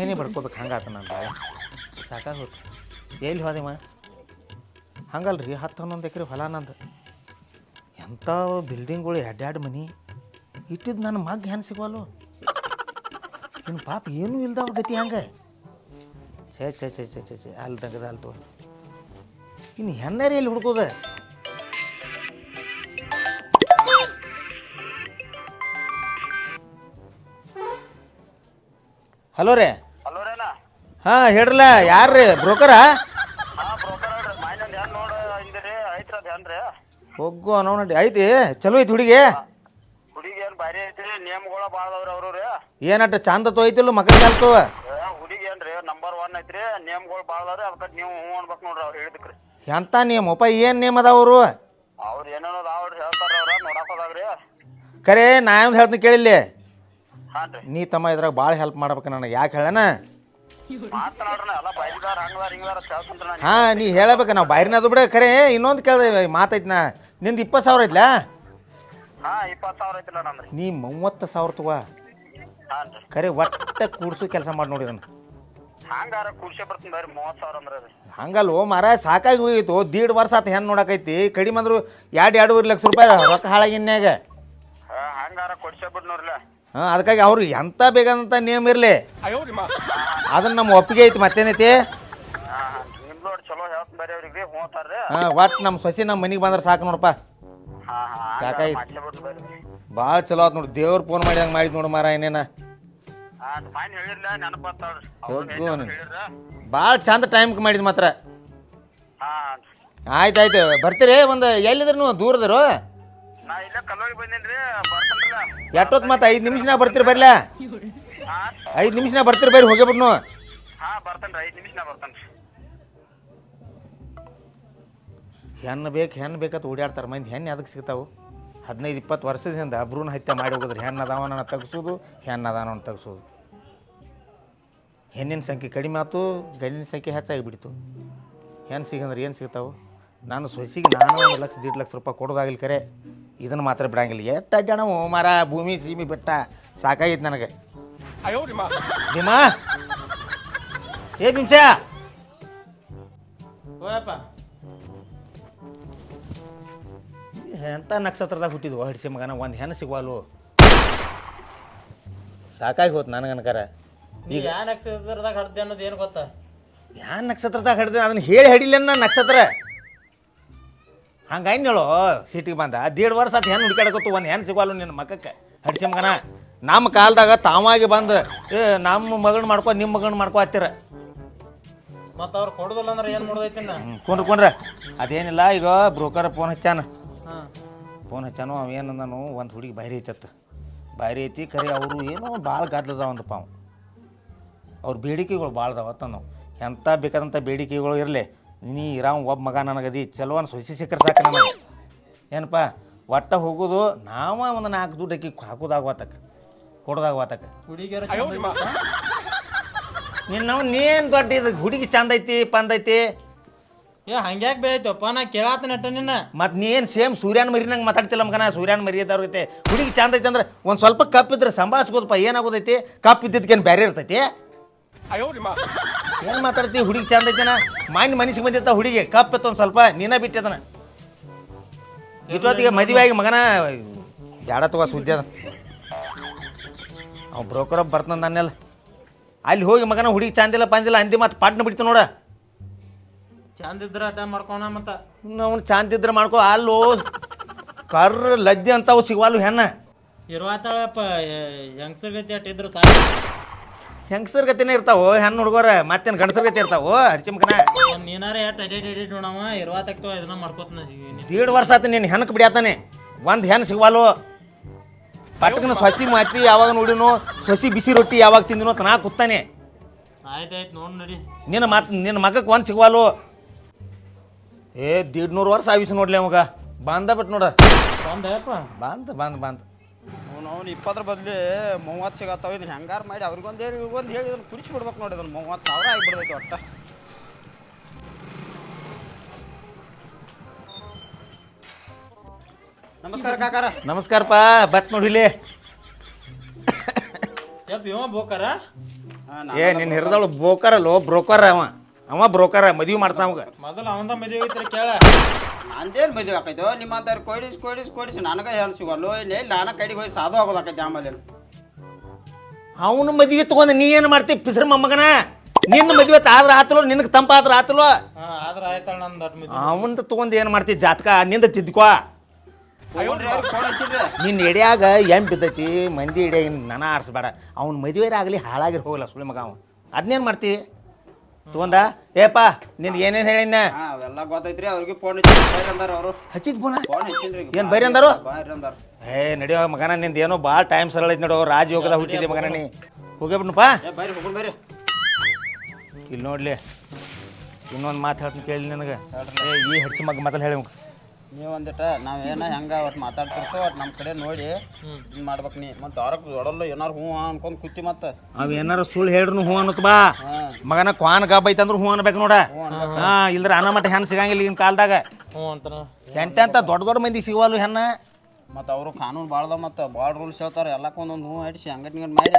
ಹನಿ ಬಡ್ಕೋಬೇಕು ಹಂಗಾತ ನಾನು ಭಾಳ ಸಾಕಾಗೋದು. ಎಲ್ಲಿ ಹೋದೆಮ್ಮ ಹಂಗಲ್ರಿ 10-11 ಎಕರೆ ಹೊಲ ನಂದು. ಎಂಥ ಬಿಲ್ಡಿಂಗ್ಗಳು ಎರಡು ಮನೆ ಇಟ್ಟಿದ್ದು ನನ್ನ ಮಗ್ ಹೆಣ್ಣು ಸಿಗೋಲು. ಇನ್ನು ಪಾಪ ಏನೂ ಇಲ್ದವ್ರ ಗತಿ ಹಂಗೆ ಛೇ ಛೇ ಛೇ ಛೇ ಛೇ ಛೇ ಅಲ್ಲಿ ತೆಗೆದ ಅಲ್ತು. ಇನ್ನು ಹೆಣ್ಣಾರಿ ಎಲ್ಲಿ ಹುಡ್ಕೋದ? ಹಲೋ ರೀ. ಹಾಂ ಹೇಳ್ರಲ್ಲ, ಯಾರು ರೀ ಬ್ರೋಕರಾ? ಹೋಗು ಅನ್ನೋ ನೋಡಿ. ಐತಿ ಚಲೋ ಐತಿ ಹುಡುಗಿ? ಹುಡುಗಿ ಏನ್ ಬಾರಿ ಐತ್ರಿ, ನೇಮ್ಗಳ ಭಾಳ ಅದಾವ್ರಿ ಅವ್ರು ರೀ. ಏನಟ್ಟ ಚಂದ ತೋಯ್ತಿಲ್ಲ ಮಕ್ಕಳ ಕಲ್ತವ? ಹುಡುಗಿ ಏನ್ರಿ ನಂಬರ್ 1 ಐತ್ರಿ, ನೇಮ್ಗಳು ಭಾಳ ಅದಾವ್ರಿ. ಅದಕ್ಕೆ ನೀವು ಹ್ಞೂ ಅನ್ಬೇಕು ನೋಡ್ರಿ ಅವ್ರು ಹೇಳಿದಕ್ರಿ. ಎಂಥ ನೇಮ್ ಅಪ್ಪ? ಏನು ನೇಮ್ ಅದಾವ ಅವರು? ಅವ್ರು ಏನೇನೋ ಅದಾವ್ರಿ ಹೇಳ್ತಾರ ಅವ್ರ ನೋಡಾಕೋದಾಗ್ರಿ. ಖರೆ ನಾ ಏನು ಹೇಳ್ತೀನಿ ಕೇಳಿಲ್ಲ. ಹಾಂ ರೀ. ನೀ ತಮ್ಮ ಇದ್ರಾಗ ಭಾಳ ಹೆಲ್ಪ್ ಮಾಡ್ಬೇಕು ನನಗೆ. ಯಾಕೆ ಹೇಳಣ? ಮಾತನಾಡ್ರಿ ಎಲ್ಲ ಬೈದಾರ ಹಂಗದಾರ ಹಿಂಗದಾರ ಕೇಳ್ಕೊಂಡ್ರಿ ನಾನು. ಹಾಂ ನೀ ಹೇಳಬೇಕು. ನಾವು ಬಾರಿನದು ಬಿಡ. ಖರೆ ಇನ್ನೊಂದು ಕೇಳಿದೆ ಮಾತೈತಿ. ನಿಂದು 20,000 ಐತ್ಲಾ? ಹಾಂ 20,000 ಐತಿಲ್ಲ ನಮ್ರಿ. ನೀ 30,000 ತಗೋ. ಹಾಂ ರೀ. ಖರೆ ಒಟ್ಟ ಕೂಡ್ಸು ಕೆಲಸ ಮಾಡಿ ನೋಡಿ ಅದನ್ನು. ಹಂಗಾರ ಕುಡ್ಸೇ ಬರ್ತೀನಿ ಬರ್ರಿ 30,000 ಅಂದ್ರೆ ರೀ. ಹಂಗಲ್ವೋ ಮಾರ, ಸಾಕಾಗಿ ಹೋಗಿತ್ತು. 1.5 ವರ್ಷ ಆತ ಹೆಣ್ಣು ನೋಡಕೈತಿ. ಕಡಿಮೆ ಅಂದ್ರು 2-2.5 ಲಕ್ಷ ರೂಪಾಯಿ ರೊಕ್ಕ ಹಾಳಾಗಿನ್ಯಾಗ. ಹಂಗಾರ ಕೊಡ್ಸೇ ಬಿಡ್ ನೋಡ್ರಲ್ಲ. ಹಾಂ ಅದಕ್ಕಾಗಿ ಅವ್ರು ಎಂಥ ಬೇಕಂತ ನೇಮ್ ಇರಲಿ, ಅದನ್ನು ನಮ್ಮ ಒಪ್ಪಿಗೆ ಐತಿ. ಮತ್ತೇನೈತಿ? ನಿಮ್ದು ನೋಡಿ ಚಲೋ ಹೇಳ್ತೀನಿ ಬರ್ರಿ ಅವ್ರಿಗೆ ಹೋಗ್ತಾರ್ರಿ. ಹಾಂ ಒಟ್ಟು ನಮ್ಮ ಸೊಸಿ ನಮ್ಮ ಮನೆಗೆ ಬಂದ್ರೆ ಸಾಕು ನೋಡಪ್ಪ. ಸಾಕಾಯ್ತು. ಭಾಳ ಚಲೋ ಆಯ್ತು ನೋಡಿ. ದೇವ್ರು ಫೋನ್ ಮಾಡಿ ಹಂಗೆ ಮಾಡಿದ್ ನೋಡು ಮಾರ. ಏನೇನ ಭಾಳ ಚಂದ ಟೈಮ್ಗೆ ಮಾಡಿದ್ ಮಾತ್ರ. ಆಯ್ತು ಆಯ್ತು ಬರ್ತೀರಿ. ಒಂದು ಎಲ್ಲಿದ್ರು ನೀವು? ದೂರದರು? ಎಷ್ಟೊತ್ತು ಮತ್ತೆ 5 ನಿಮಿಷನಾಗ ಬರ್ತೀರಿ ಬರ್ಲ? 5 ನಿಮಿಷನಾಗ ಬರ್ತೀರಿ ಬರ್ರಿ, ಹೋಗ್ಬಿಡ್ನು. ಹೆಣ್ಣು ಬೇಕಂತ ಓಡಾಡ್ತಾರೆ ಮಂದಿ. ಹೆಣ್ಣು ಅದಕ್ಕೆ ಸಿಗ್ತಾವೆ? 15-20 ವರ್ಷದಿಂದ ಭ್ರೂಣ ಹತ್ಯೆ ಮಾಡಿ ಹೋಗಿದ್ರಿ. ಹೆಣ್ಣು ಅದಾವನ ತೆಗ್ಸೋದು, ಹೆಣ್ಣು ಅದಾವನ ತೆಗ್ಸೋದು. ಹೆಣ್ಣಿನ ಸಂಖ್ಯೆ ಕಡಿಮೆ ಆಯ್ತು, ಗಂಡಿನ ಸಂಖ್ಯೆ ಹೆಚ್ಚಾಗಿಬಿಡ್ತು. ಹೆಣ್ಣು ಸಿಗಂದ್ರೆ ಏನು ಸಿಗ್ತಾವೆ? ನಾನು ಸೊಸಿಗೆ 1 ಲಕ್ಷ 1.5 ಲಕ್ಷ ರೂಪಾಯಿ ಕೊಡೋದಾಗಲಿ. ಕರೆ ಇದನ್ನು ಮಾತ್ರ ಬಿಡಂಗಿಲ್ಲ. ಎಷ್ಟು ಅಡ್ಡಾಣ ಮಾರ, ಭೂಮಿ ಸೀಮಿ ಬೆಟ್ಟ ಸಾಕಾಗಿತ್ತು ನನಗೆ. ಭೀಮಾ ಬಿಂಸ ಎಂಥ ನಕ್ಷತ್ರದಾಗ ಹುಟ್ಟಿದ್ವು ಹಿಡಿಸಿ ಮಗನ. ಒಂದು ಹೆಣ್ಣು ಸಿಗುವಲ್ವು. ಸಾಕಾಗಿ ಹೋತು ನನಗನಕರ. ಈಗ ಯಾವ ನಕ್ಷತ್ರದಾಗ ಹಡ್ದೆ ಅನ್ನೋದು ಏನು ಗೊತ್ತಾ? ಯಾವ ನಕ್ಷತ್ರದಾಗ ಹಡ್ದೆ ಅದನ್ನು ಹೇಳಿ ಹಡಿಲ್ಲ ನಕ್ಷತ್ರ. ಹಂಗಾಗಿ ಹೇಳೋ ಸಿಟಿಗೆ ಬಂದ 1.5 ವರ್ಷ ಆತು ಹೆಣ್ಣು ಹುಡುಕಾಡಕತ್ತು. ಒಂದು ಹೆಣ್ಣು ಸಿಗುವಲ್ಲು ನಿನ್ನ ಮಕ್ಕಕ್ಕೆ ಹಡಿಸಿ ಮಗನ. ನಮ್ಮ ಕಾಲದಾಗ ತಾವಾಗಿ ಬಂದು ನಮ್ಮ ಮಗನ ಮಾಡ್ಕೊ ನಿಮ್ಮ ಮಗನ ಮಾಡ್ಕೊ ಹತ್ತಿರ. ಮತ್ತು ಅವ್ರು ಕೊಡೋದಿಲ್ಲ ಅಂದ್ರೆ ಏನು ಮಾಡೋದೈತಿ? ಕೊಂಡ್ರೆ ಅದೇನಿಲ್ಲ. ಈಗ ಬ್ರೋಕರ್ ಫೋನ್ ಹಚ್ಚಾನ. ಫೋನ್ ಹಚ್ಚಾನು ಅವೇನು ನಾನು ಒಂದು ಹುಡುಗಿ ಬಾರಿ ಐತತ್ತ. ಬಾರಿ ಐತಿ ಖರೆ ಅವರು ಏನೋ ಭಾಳ ಗದ್ದಲದಾವಂದಪ್ಪ. ಅವ್ರ ಬೇಡಿಕೆಗಳು ಭಾಳ ಅದಾವತ್ತ. ನಾವು ಎಂಥ ಬೇಕಾದಂಥ ಬೇಡಿಕೆಗಳು ಇರಲಿ, ನೀ ಇರಾವ್ ಒಬ್ಬ ಮಗ ನನಗದಿ ಚಲೋ ಒಂದು ಸೊಸಿ ಸಿಕ್ಕರೆ ಸಾಕು ನನಗೆ. ಏನಪ್ಪ ಒಟ್ಟ ಹೋಗೋದು ನಾವು ಒಂದು 4 ದುಡ್ಡು ಅಕ್ಕಿ ಹಾಕೋದಾಗತ್ತಕ್ಕೆ ಕೊಡೋದಾಗತ್ತಕ್ಕೆ. ಹುಡುಗಿಯರ ನೀನು ದೊಡ್ಡ ಇದು ಹುಡುಗಿ ಚಂದ ಐತಿ ಪಂದ್ ಐತಿ. ಹಂಗ್ಯಾಕೆ ಬೇಯ್ತಪ್ಪ? ನಾ ಕೇಳಾತ ನಟ್ಟ ನಿನ್ನ. ಮತ್ತು ನೀ ಏನು ಸೇಮ್ ಸೂರ್ಯನ ಮರಿ ನಂಗೆ ಮಾತಾಡ್ತಿಲ್ಲ ಮಗನ. ಸೂರ್ಯನ ಮರಿ ಇದ್ದವ್ರು ಐತೆ. ಹುಡುಗಿ ಚಂದ ಐತೆ ಅಂದ್ರೆ ಒಂದು ಸ್ವಲ್ಪ ಕಪ್ಪಿದ್ರೆ ಸಂಭಾಳಿಸ್ಬೋದಪ್ಪ. ಏನಾಗೋದೈತಿ? ಕಪ್ ಇದ್ದಿದ್ದಕ್ಕೇನು ಬೇರೆ ಇರ್ತೈತಿ? ಏನು ಮಾತಾಡ್ತಿ? ಹುಡುಗಿ ಚಂದ ಐತೆನ ಮನಸ್ಸಿಗೆ ಬಂದಿರ್ತಾವ ಹುಡುಗಿ. ಕಪ್ ಇತ್ತು ಒಂದು ಸ್ವಲ್ಪ ನೀನ ಬಿಟ್ಟದನ. ಇಷ್ಟೊತ್ತಿಗೆ ಮದುವೆ ಆಗಿ ಮಗನ ಬ್ಯಾಡ ತಗೋ ಸುದ್ದಿ ಅದ. ಅವ್ ಬ್ರೋಕರ್ ಬರ್ತಂದ ಅನ್ನೆಲ್ಲ. ಅಲ್ಲಿ ಹೋಗಿ ಮಗನ ಹುಡುಗಿ ಚಂದಿಲ್ಲ ಪಂದಿಲ್ಲ ಅಂದಿ ಮತ್ತು ಪಾಟ್ನ ಬಿಡ್ತು ನೋಡ. ಚಂದ ಇದ್ರೆ ಅಟ ಮಾಡ್ಕೋಣ. ಮತ್ತು ಅವ್ನು ಚಂದ ಇದ್ರೆ ಮಾಡ್ಕೊ. ಅಲ್ಲೋ ಕರ್ರ ಲಜ್ಜೆ ಅಂತಾವು ಸಿಗವಾಲು ಹೆಣ್ಣ. ಇರುವತ್ತಾಳಪ್ಪ ಹೆಂಗಸರ್ ಗತಿ ಅಟ್ ಇದ್ರೆ ಸಾಕು. ಹೆಂಗಸರ್ ಗತಿನೇ ಇರ್ತಾವು ಹೆಣ್ಣು ಹುಡುಗರ. ಮತ್ತೇನು ಗಂಡಸರ್ ಗತಿ ಇರ್ತಾವು ಹಡ್ಸಿ ಮಗನ. ನೀನಾರೇ ಎಟ್ ಎಡಿಟ್ ನೋಡವ ಇರುವತ್ತಾಗ್ತಾವ ಇದನ್ನ ಮಾಡ್ಕೋತ. 1.5 ವರ್ಷ ಆತ ನೀನು ಹೆಣ್ಣಕ್ಕೆ ಬಿಡ್ಯಾತಾನೆ. ಒಂದು ಹೆಣ್ಣು ಸಿಗವಾಲು. ಪಟ್ಟಕನ ಸೊಸಿ ಮಾತಿ ಯಾವಾಗ ನೋಡಿನೋ, ಸೊಸಿ ಬಿಸಿ ರೊಟ್ಟಿ ಯಾವಾಗ ತಿಂದಿನೋ ಅಂತ ನಾ ಕೂತಾನೆ. ಆಯ್ತಾಯ್ತು ನೋಡಿ ನಡಿ. ನಿನ್ನ ಮಗಕ್ಕೆ ಒಂದು ಸಿಗವಾಲು. 150 ವರ್ಷ ಆವಿಸ್ ನೋಡ್ಲಿ ಅವಾಗ ಬಂದ ಬಿಟ್ಟು ನೋಡ. ಬಂದ ಅವ್ನು 20 ಬದಲಿ 30 ಸಿಗತ್ತಾವ. ಇದನ್ನ ಹೆಂಗಾರು ಮಾಡಿ ಅವ್ರಿಗೊಂದು ಇವ್ರಿಗೊಂದು ಹೇಳಿ ಇದನ್ನು ಕುಡಿಸಿ ಬಿಡ್ಬೇಕು ನೋಡಿ. ಇದನ್ನು 30,000 ಆಗಿಬಿಡ್ತೈತಿ ಒಟ್ಟ. ನಮಸ್ಕಾರ ಕಾಕಾರ. ನಮಸ್ಕಾರಪ್ಪ. ಬತ್ ನೋಡಿಲಿ ಇವ ಬೋಕಾರ ಏ ನಿನ್ನ ಹಿರಿದವಳು ಬ್ರೋಕರ್ ಅವ ಬ್ರೋಕರ್ ಮದುವೆ ಮಾಡ್ಸ ಅವಾಗ ಮೊದಲು ಅವಂದ ಮದುವೆ ಐತ್ರಿ ಕೇಳ ಅಂದೇನು ಮದುವೆ ಆಕೈತೋ ನಿಮ್ಮಂತವ್ರು ಕೊಡಿಸಿ ನನಗೆ ಏನು ಸಿಗಲ್ಲೋ ಇಲ್ಲಿ ನಾನ ಕಡೆಗೆ ಹೋಗಿ ಸಾಧು ಆಗೋದಾಕೈತಿ ಆಮೇಲೆ ಅವನು ಮದುವೆ ತಗೊಂಡು ನೀ ಏನು ಮಾಡ್ತೀವಿ ಪಿಸ್ರ ಮೊಮ್ಮಗನ ನಿನ್ನ ಮದುವೆ ಆದ್ರೆ ಆತಲೋ ನಿನಗೆ ತಂಪಾದ್ರೆ ಆತಲೋ ಆದ್ರೆ ಆಯ್ತಣ್ಣ ನಂದು ದೊಡ್ಡ ಮದುವೆ ಅವಂತ ತಗೊಂಡು ಏನು ಮಾಡ್ತೀವಿ ಜಾತಕ ನಿಂದ ತಿದ್ಕೋ ಫೋನ್ ಹಚ್ಚಿಡ್ರಿ ನಿನ್ನ ಎಡ್ಯಾಗ ಬಿದ್ದೈತಿ ಮಂದಿ ಎಡೆ ನನ ಆರಿಸ್ಬೇಡ ಅವ್ನ ಮದುವೆ ಆಗಲಿ ಹಾಳಾಗಿರ್ ಹೋಗಲ್ಲ ಸುಳಿ ಮಗ ಅವ ಅದನ್ನೇನು ಮಾಡ್ತಿ ತಗೊಂಡ ಏಪಾ ನಿನ್ಗೆ ಏನೇನು ಹೇಳಿನ ಅವೆಲ್ಲ ಗೊತ್ತೈತ್ರಿ ಅವ್ರಿಗೆ ಫೋನ್ ಹಚ್ಚಿ ಬೈರಿ ಅಂದಾರ ಅವರು ಹಚ್ಚಿದ್ ಫೋನ ಫೋನ್ ಹಚ್ಚಿನ್ರಿ ಏನು ಬೈರಿ ಅಂದಾರು ಬಾಯ್ರಿ ಅಂದಾರ ನಡಿಯೋ ಮಗನ ನಿಂದ ಏನೋ ಭಾಳ ಟೈಮ್ ಸರಳ ಐತಿ ನೋಡು ರಾಜಯೋಗದ ಹುಟ್ಟಿದೆ ಮಗನ ನೀ ಹೋಗ್ಬಿಡ್ನಪ್ಪ ಬೈರಿ ಹೋಗೋಣ ಬೈರಿ ಇಲ್ಲಿ ನೋಡ್ಲಿ ಇನ್ನೊಂದು ಮಾತು ಹೇಳ್ತೀನಿ ಕೇಳಿ ನನಗೆ ಈ ಹಡ್ಸಿ ಮಗ ಮೊದಲು ಹೇಳಿ ನೀವು ಒಂದಿಟ ನಾವೇನ ಹೆಂಗ ಅವತ್ತು ಮಾತಾಡ್ತಿರ್ತೋ ಅವತ್ತು ನಮ್ಮ ಕಡೆ ನೋಡಿ ಇದು ಮಾಡ್ಬೇಕು ನೀ ಮತ್ತೆ ದೊರಕ್ಕೆ ದೊಡಲ್ಲ ಏನಾರು ಹ್ಞೂ ಅನ್ಕೊಂಡು ಕೂತಿ ಮತ್ತೆ ಅವ್ ಏನಾರ ಸುಳ್ಳು ಹೇಳ್ರು ಹ್ಞೂ ಅನ್ನತ್ ಬಾ ಮಗನ ಕ್ವಾನ್ ಗಾಬ್ ಐತಂದ್ರೆ ಹ್ಞೂ ಅನ್ಬೇಕು ನೋಡ ಇಲ್ದ್ರ ಅನ್ನ ಮಟ್ಟ ಹೆಣ್ಣು ಸಿಗಂಗಿಲ್ಲ ಈಗಿನ ಕಾಲದಾಗ ಹ್ಞೂ ಅಂತಾನ ಎಂತೆಂತ ದೊಡ್ಡ ಮಂದಿ ಸಿಗವಲ್ಲು ಹೆಣ್ಣ ಮತ್ತು ಅವರು ಕಾನೂನು ಭಾಳದ ಮತ್ತು ಭಾಳ ರೂಲ್ಸ್ ಹೇಳ್ತಾರೆ ಎಲ್ಲಕ್ಕೆ ಒಂದೊಂದು ಹ್ಞೂ ಹಿಡಿಸಿ ಹಂಗಟ್ ಮಾಡಿ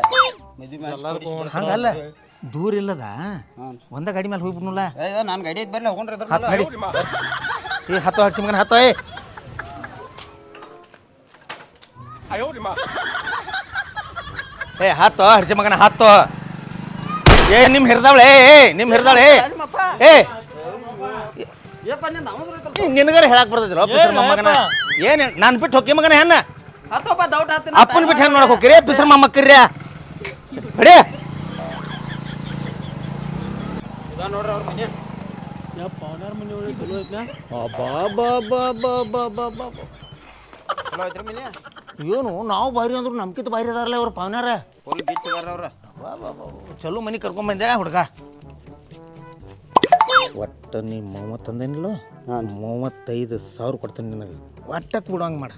ಮದುವೆ ಹಂಗಲ್ಲ ದೂರ ಇಲ್ಲದ ಒಂದ ಗಾಡಿ ಮೇಲೆ ಹೋಗ್ಬಿಡ್ನಲ್ಲ ನಾನು ಗಾಡಿ ಐತೆ ಬರ್ಲಿ ಹೋಗ್ರಿ ಅದ್ರ ಏ ಹತ್ತೋ ಹಡ್ಸಿ ಮಗನ ಹತ್ತೋ ಏ ಹತ್ತೋ ಹಡ್ಸಿ ಮಗನ ಹತ್ತೋ ಏ ನಿಮ್ಮ ಹಿರಿದವಳೆ ನಿಮ್ಮ ಹಿರಿದವಳೆ ಏ ನಿನಗಾರ ಹೇಳಕ್ ಬರ್ತೈತಿಲ್ಲ ಪಿಸರ್ ಮೊಮ್ಮಗನ ಏನು ನಾನು ಬಿಟ್ಟು ಹೋಗಿ ಮಗನ ಹೆಣ್ಣ ಅಪ್ಪನ ಬಿಟ್ಟು ಹೆಣ್ಣು ನೋಡಕ್ ಹೋಗಿರಿ ಪಿಸರ್ ಮೊಮ್ಮಕ್ಕರ್ಯ ಹೊಡಿ ನೋಡ್ರಿ ಅವ್ರ ಮನೆ ಪವನಾರ ಮನೆ ಒಳಗೆ ಚಲೋ ಐತ್ನಾ ಚಲೋ ಐತ್ರಿ ಮನೆ ಏನು ನಾವು ಬಾರಿ ಅಂದ್ರು ನಮ್ಕಿಂತ ಬಾರಿ ಅದಾರಲ್ಲ ಅವ್ರು ಪಾವನ್ಯಾರ ಫುಲ್ ಬೀಚ್ ಅದಾರ ಅವ್ರ ಚಲೋ ಮನೆ ಕರ್ಕೊಂಬಂದೆ ಹುಡುಗ ಒಟ್ಟು ನೀ 30 ತಂದೇನಿಲ್ಲ 35,000 ಕೊಡ್ತೇನೆ ನಿನಗೆ ಒಟ್ಟಕ್ಕೆ ಬಿಡೋಂಗೆ ಮಾಡ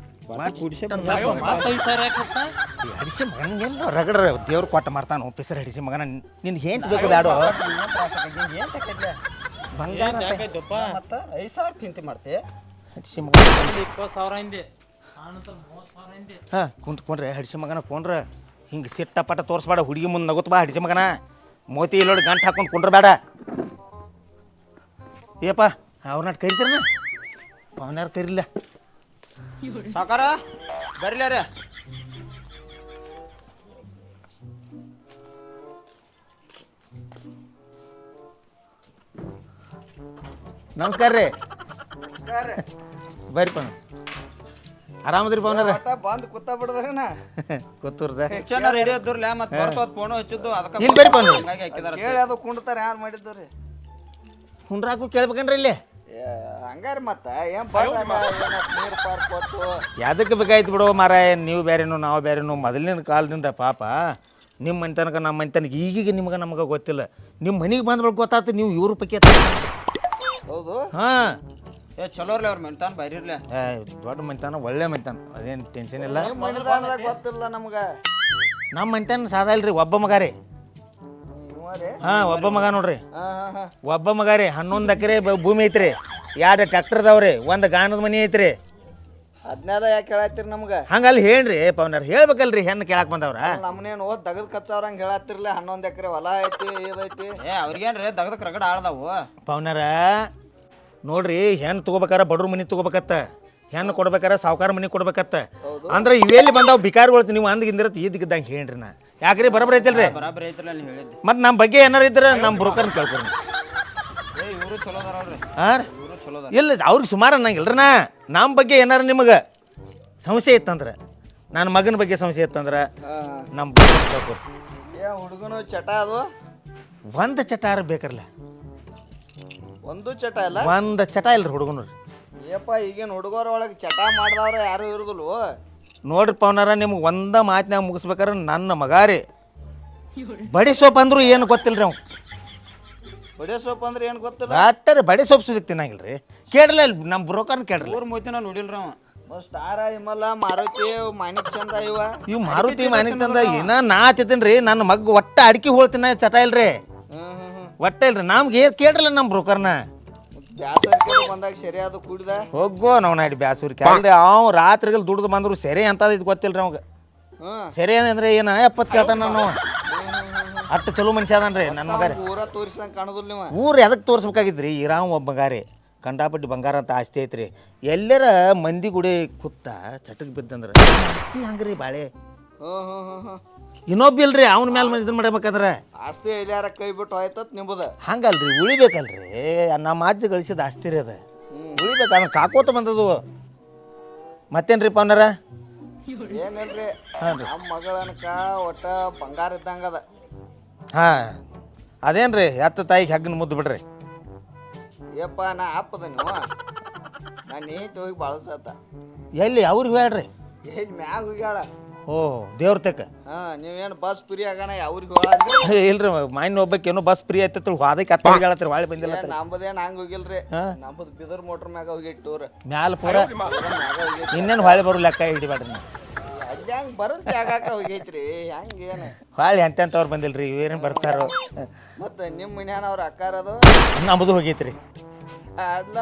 ಹಡಿಸಿ ಮಗನಿಗೇನು ರಗಡ್ರ ದೇವ್ರು ಕೊಟ್ಟ ಮಾಡ್ತಾನು ಪಿಸರ್ ಹಡಿಸಿ ಮಗನ ನಿನ್ ಏನ್ ಬೇಕು ಬ್ಯಾಡೋ ಬಂಗಾರ ಮತ್ತೆ 5,000 ಚಿಂತೆ ಮಾಡ್ತಿ ಹಡಿಸಿ ಮಗನ 20,000 ಹಿಂದೆ 30,000 ಹಿಂದೆ ಹಾಂ ಕುಂತ್ಕೊಂಡ್ರೆ ಹಡಿಸಿ ಮಗನ ಕೊಂಡ್ರೆ ಹಿಂಗೆ ಸಿಟ್ಟ ಪಟ್ಟ ತೋರಿಸ್ಬೇಡ ಹುಡುಗಿ ಮುಂದೆ ನಗುತ್ತ ಬಾ ಹಡಿಸಿ ಮಗನ ಮೋತಿ ಇಲ್ಲೋಡಿ ಗಂಟು ಹಾಕೊಂಡು ಕುಂಡ್ರಬೇಡ ಏಪ್ಪ ಅವ್ರನ್ನ ಕರಿತಾರನ ಅವನ್ಯಾರು ಕರಿಲ್ಲ ಸಾಕಾರ ಬರ್ಲಿ ರೀ ನಮಸ್ಕಾರ ರೀ ಬರ್ರಿ ಪವನ ಆರಾಮದ್ರಿ ಪವನರ ಬಂದು ಕೂತ ಬಿಡದ್ರನ ಗೊತ್ತೂರ್ದ ರೆಡಿ ಇದ್ದರ್ಲ ಮತ್ತೆ ಬರ್ತದ ಫೋನ್ ಹಚ್ಚಿದ್ದು ಅದಕ್ಕೆ ಇಲ್ಲಿ ಬರ್ರಿ ಪವನ ಹಂಗಾಗಿ ಹಾಕಿದಾರ ಕೇಳಿ ಅದು ಕುಂಡ್ತಾರ ಯಾರು ಮಾಡಿದ್ದವ್ರಿ ಕುಂಡ್ರಾಕು ಕೇಳ್ಬೇಕನ್ರಿ ಇಲ್ಲಿ ಹಂಗಾರಿ ಮತ್ತ ಏನ್ ನೀರು ಪಾರ್ ಕೊಟ್ಟು ಯಾವ್ದಕ್ಕೆ ಬೇಕಾಯ್ತು ಬಿಡೋ ಮಾರಾಯ ನೀವು ಬೇರೆನೋ ನಾವು ಬೇರೆನೋ ಮೊದಲಿನ ಕಾಲದಿಂದ ಪಾಪ ನಿಮ್ಮ ಮನೆತನಕ ನಮ್ಮ ಮನೆತನಕ ಈಗೀಗ ನಿಮ್ಗೆ ನಮಗೆ ಗೊತ್ತಿಲ್ಲ ನಿಮ್ಮ ಮನೆಗೆ ಬಂದ್ಬೇಕು ಗೊತ್ತಾಯ್ತು ನೀವು ಇವ್ರ ಪೈಕಿ ಹೌದು ಹಾಂ ಏ ಚಲೋ ರೀ ಅವ್ರ ಮೆಂತಾನ ಬೈರಿರ್ಲೆ ದೊಡ್ಡ ಮನೆತನ ಒಳ್ಳೆ ಮನೆತನ ಅದೇನು ಟೆನ್ಷನ್ ಇಲ್ಲ ಗೊತ್ತಿಲ್ಲ ನಮ್ಗೆ ನಮ್ಮ ಮನೆತನ ಸಾದಾ ಇಲ್ರಿ ಒಬ್ಬ ಮಗ ರೀ ಹಾಂ ಒಬ್ಬ ಮಗ ನೋಡ್ರಿ ಒಬ್ಬ ಮಗ ರೀ 11 ಎಕರೆ ಭೂಮಿ ಐತ್ರಿ 2 ಟ್ರ್ಯಾಕ್ಟರ್ ಅದಾವ್ರಿ 1 ಗಾನದ ಮನೆ ಐತ್ರಿ ಅದನ್ನೆಲ್ಲ ಯಾಕೆ ಕೇಳತ್ತೀರಿ ನಮ್ಗೆ ಹಂಗಲ್ಲಿ ಹೇಳ್ರಿ ಪವನರ್ ಹೇಳ್ಬೇಕಲ್ರಿ ಹೆಣ್ಣು ಕೇಳಕ್ ಬಂದವ್ರ ನಮ್ಮನೇನು ಓದ್ ದಗದ್ ಕಚ್ಚವ್ರಂಗೆ ಹೇಳತ್ತಿರ್ಲಿ 11 ಎಕರೆ ಹೊಲ ಐತಿ ಇದೈತಿ ಏ ಅವ್ರಿಗೇನ್ರಿ ದಗದಕ್ಕೆ ರಗಡ ಆಳ್ದಾವು ಪವನರ ನೋಡ್ರಿ ಹೆಣ್ಣು ತೊಗೋಬೇಕಾರ ಬಡ್ರ ಮನೆ ತೊಗೋಬೇಕತ್ತ ಹೆಣ್ಣು ಕೊಡ್ಬೇಕಾರ ಸಾವುಕಾರ ಮನೆ ಕೊಡ್ಬೇಕತ್ತ ಅಂದ್ರೆ ಇವೆಲ್ಲಿ ಬಂದಾವ್ ಬಿಕಾರಿಗಳು ನೀವು ಅಂದ್ಗಿಂದಿರತ್ ಇದ್ದಂಗೆ ಹೇಳ್ರಿ ನಾ ಯಾಕ್ರಿ ಬರಬರ ಐತಲ್ರಿ ಬರಾಬರಿ ಐತಿಲ್ಲ ನೀವು ಹೇಳಿದ್ದೆ ಮತ್ತೆ ನಮ್ಮ ಬಗ್ಗೆ ಏನಾರು ಇದ್ರೆ ನಮ್ಮ ಬ್ರೋಕರ್ನ ಕೇಳ್ಕೊರಿ ಏ ಇವರು ಚಲೋ ಅದಾರ ಅವ್ರಿ ಹಾಂ ಇವರು ಚಲೋ ಅದಾರ ಇಲ್ಲ ಅವ್ರಿಗೆ ಸುಮಾರು ಅನ್ನಂಗಿಲ್ರಿ ನಾ ನಮ್ಮ ಬಗ್ಗೆ ಏನಾರು ನಿಮಗೆ ಸಮಸ್ಯೆ ಇತ್ತಂದ್ರೆ ನನ್ನ ಮಗನ ಬಗ್ಗೆ ಸಮಸ್ಯೆ ಇತ್ತಂದ್ರೆ ನಮ್ಮ ಬ್ರೋಕರ್ ಕೇಳ್ಕೊರಿ ಏ ಹುಡುಗನು ಚಟ ಅದು ಒಂದು ಚಟಾರ ಬೇಕರಲ್ಲ ಒಂದು ಚಟ ಇಲ್ಲ ಒಂದು ಚಟ ಇಲ್ರಿ ಹುಡುಗನು ಏಪ್ಪ ಈಗೇನು ಹುಡುಗರ ಒಳಗೆ ಚಟ ಮಾಡಿದವ್ರ ಯಾರು ಇರುದಿಲ್ವ ನೋಡ್ರಿ ಪವನಾರ ನಿಮ್ಗೆ ಒಂದ ಮಾತಿನಾಗ ಮುಗಿಸ್ಬೇಕಾರೆ ನನ್ನ ಮಗ ರೀ ಬಡಿ ಸೊಪ್ಪು ಅಂದ್ರು ಏನು ಗೊತ್ತಿಲ್ರಿ ಅವ್ ಬಡಿಯ ಸೊಪ್ಪು ಅಂದ್ರೆ ಏನು ಗೊತ್ತಿಲ್ಲ ಅಟ್ಟರೆ ಬಡಿ ಸೊಪ್ಪು ಸುದಕ್ಕೆ ತಿನ್ನಂಗಿಲ್ಲ ರೀ ಕೇಳಲ್ಲ ನಮ್ಮ ಬ್ರೋಕರ್ನ ಕೇಳ್ರಿ ಊರ್ ಮೊಯ್ತಿ ನಾ ನೋಡಿಲ್ರಿ ಅವ ಸ್ಟಾರ ಇಮಲ್ಲ ಮಾರುತಿ ಮಾಣಿಕ್ ಚಂದ ಇವು ಮಾರುತಿ ಮಾನಿಕ್ ತಂದ ಏನ ನಾ ತಿಂತೀನಿ ರೀ ನನ್ನ ಮಗ ಒಟ್ಟ ಅಡಿಕೆ ಹೋಳ್ತಿನ ಚಟ ಇಲ್ರಿ ಒಟ್ಟ ಇಲ್ರಿ ನಮ್ಗೆ ಕೇಳ್ರಲ್ಲ ನಮ್ಮ ಬ್ರೋಕರ್ನ ಬ್ಯಾಸರಿಕೆ ಬಂದಾಗ ಸರಿಯಾದ ಕುಡಿದ ಹೋಗೋ ನಾವು ನಾಡಿ ಬ್ಯಾಸೂರ್ಕೆ ಅಲ್ರಿ ಅವ್ ರಾತ್ರಿಗಲ್ಲಿ ದುಡ್ದು ಬಂದ್ರು ಸೆರೆ ಅಂತದ ಇದು ಗೊತ್ತಿಲ್ರಿ ಅವಾಗ ಸೆರೆ ಅಂದ್ರೆ ಏನು 70 ಕೇಳ್ತಾನ ನಾನು ಅಷ್ಟು ಚಲೋ ಮನುಷ್ಯ ಅದಾನ್ರಿ ನನ್ನ ಮಗ ರೀ. ಊರ ತೋರಿಸಂಗೆ ಕಾಣೋದಿಲ್ಲ ನೀವು. ಊರು ಎದಕ್ಕೆ ತೋರಿಸ್ಬೇಕಾಗಿತ್ತು ರೀ ಇರಾವ್ ಒಬ್ಬ ಬಂಗಾರಿ ಕಂಡಾಪಟ್ಟಿ ಬಂಗಾರ ಅಂತ ಆಸ್ತಿ ಐತ್ರಿ. ಎಲ್ಲರ ಮಂದಿ ಗುಡಿ ಕುತ್ತ ಚಟಕ್ ಬಿದ್ದಂದ್ರೆ ಆಸ್ತಿ ಹಂಗ್ರಿ ಬಾಳೆ ಹ್ಞೂ ಇನ್ನೊಬ್ಬ ಇಲ್ರಿ ಅವ್ನ ಮ್ಯಾಲೆ ಇದನ್ನ ಮಾಡ್ಬೇಕಂದ್ರೆ ಆಸ್ತಿ ಎಲ್ಲಾರ ಕೈ ಬಿಟ್ಟು ಹೋಯ್ತತ್ ನಿಂಬುದ. ಹಂಗಲ್ರಿ ಉಳಿಬೇಕಲ್ರಿ. ನಮ್ಮ ಅಜ್ಜ ಗಳಿಸಿದ ಆಸ್ತಿ ರೀ ಅದು ಉಳಿಬೇಕು. ಅದನ್ನ ಕಾಕೋತ ಬಂದದು. ಮತ್ತೇನ್ರಿ ಪವನರ? ಏನಿಲ್ರಿ ನಮ್ಮ ಮಗಳನಕ ಒಟ್ಟ ಬಂಗಾರ ಇದ್ದಂಗ ಅದ. ಹಾಂ ಅದೇನ್ರಿ ಎತ್ತ ತಾಯಿಗೆ ಹಗ್ಗನ ಮುದ್ದು ಬಿಡ್ರಿ. ಏಪ್ಪ ನಾ ಅಪ್ಪದ ನೀವು ನಾನು ನೀತಿ ಹೋಗಿ ಬಳಸತ್ತ ಎಲ್ಲಿ ಅವ್ರಿಗೆ ಹೇಳ್ರಿ. ಎಲ್ಲಿ ಮ್ಯಾಗ ಹೋಗ್ಯಾಳ. ಓ ದೇವ್ರ ತೆಕ್ಕ. ನೀವೇನು ಬಸ್ ಫ್ರೀ ಆಗೋಣ ಅವ್ರಿಗೆ ಹೋಗಂದ್ರಿ. ಇಲ್ರಿ ಮಾಯಿನ ಒಬ್ಬಕ್ಕೆ ಏನೋ ಬಸ್ ಫ್ರೀ ಆಯ್ತತ್ರಿ ಅದಕ್ಕೆ ಹತ್ತು ಹೇಳತ್ರಿ ಭಾಳ ಬಂದಿಲ್ಲ. ನಂಬದೇನು ಹಂಗೆ ಹೋಗಿಲ್ರಿ. ನಂಬದು ಬಿದರ್ ಮೋಟ್ರ್ ಮ್ಯಾಗ ಹೋಗಿ ಟೂರ್ ಮ್ಯಾಲ ಪೂರ ಇನ್ನೇನು ಹೊಳೆ ಬರೋ ಲೆಕ್ಕ ಹಿಡಿಬೇಡ್ರಿ ನೀವು. ಅಲ್ಲಿ ಹಂಗೆ ಬರೋದು ಜಾಗಾಕ ಹೋಗೈತ್ರಿ ಹೆಂಗೆ ಏನು ಹೊಳೆ ಎಂತೆಂಥವ್ರು ಬಂದಿಲ್ರಿ ಇವೇನು ಬರ್ತಾರೋ. ಮತ್ತು ನಿಮ್ಮ ಮನ್ಯಾನ ಅವ್ರ ಅಕ್ಕಾರದು ನಮ್ಮದು ಹೋಗೈತ್ರಿ ಅಡ್ಲ